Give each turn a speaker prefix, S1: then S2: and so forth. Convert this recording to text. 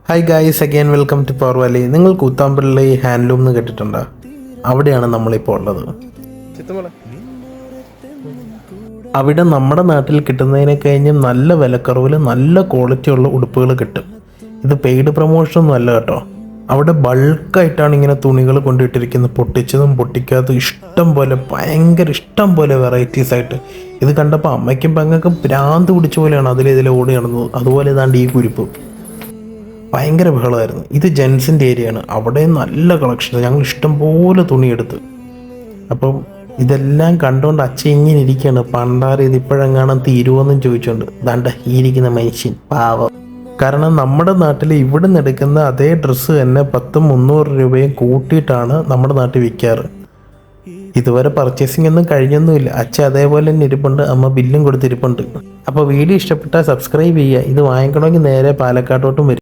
S1: Hi guys, again welcome to power valley. നിങ്ങൾ Kuthampully handloom എന്ന് കേട്ടിട്ടുണ്ടോ? അവിടെയാണ് നമ്മളിപ്പോൾ ഉള്ളത്. അവിടെ നമ്മുടെ നാട്ടിൽ കിട്ടുന്നതിനെ കഴിഞ്ഞും നല്ല വിലക്കുറവിൽ നല്ല ക്വാളിറ്റി ഉള്ള ഉടുപ്പുകൾ കിട്ടും. ഇത് പെയ്ഡ് പ്രൊമോഷനൊന്നും അല്ല കേട്ടോ. അവിടെ ബൾക്കായിട്ടാണ് ഇങ്ങനെ തുണികൾ കൊണ്ടിട്ടിരിക്കുന്നത്, പൊട്ടിച്ചതും പൊട്ടിക്കാത്തതും ഭയങ്കര ഇഷ്ടം പോലെ വെറൈറ്റീസ് ആയിട്ട്. ഇത് കണ്ടപ്പോൾ അമ്മയ്ക്കും പെങ്ങൾക്കും ഭ്രാന്ത് പിടിച്ച പോലെയാണ് അതിലെ ഓടി നടന്നത്. അതുപോലെ ഇതാണ്ട് ഈ കുരിപ്പ് ഭയങ്കര ബഹളമായിരുന്നു. ഇത് ജെൻസിൻ്റെ ഏരിയയാണ്, അവിടെ നല്ല കളക്ഷൻ. ഞങ്ങൾ ഇഷ്ടംപോലെ തുണിയെടുത്ത്. അപ്പം ഇതെല്ലാം കണ്ടുകൊണ്ട് അച്ഛൻ ഇങ്ങനെ ഇരിക്കുകയാണ്. പണ്ടാറ് ഇത് ഇപ്പോഴെങ്ങാനും തീരുവോന്നും ചോദിച്ചുകൊണ്ട്. ദാണ്ട ഈ ഇരിക്കുന്ന മനുഷ്യൻ പാവം. കാരണം നമ്മുടെ നാട്ടിൽ ഇവിടെ നിന്ന് എടുക്കുന്ന അതേ ഡ്രസ്സ് തന്നെ 100-300 രൂപയും കൂട്ടിയിട്ടാണ് നമ്മുടെ നാട്ടിൽ വിൽക്കാറ്. ഇതുവരെ പർച്ചേസിംഗ് ഒന്നും കഴിഞ്ഞൊന്നുമില്ല. അച്ഛൻ അതേപോലെ തന്നെ ഇരിപ്പുണ്ട്, അമ്മ ബില്ലും കൊടുത്തിരിപ്പുണ്ട്. അപ്പോൾ വീഡിയോ ഇഷ്ടപ്പെട്ടാൽ സബ്സ്ക്രൈബ് ചെയ്യുക. ഇത് വാങ്ങിക്കണമെങ്കിൽ നേരെ പാലക്കാട്ടോട്ടും വരും.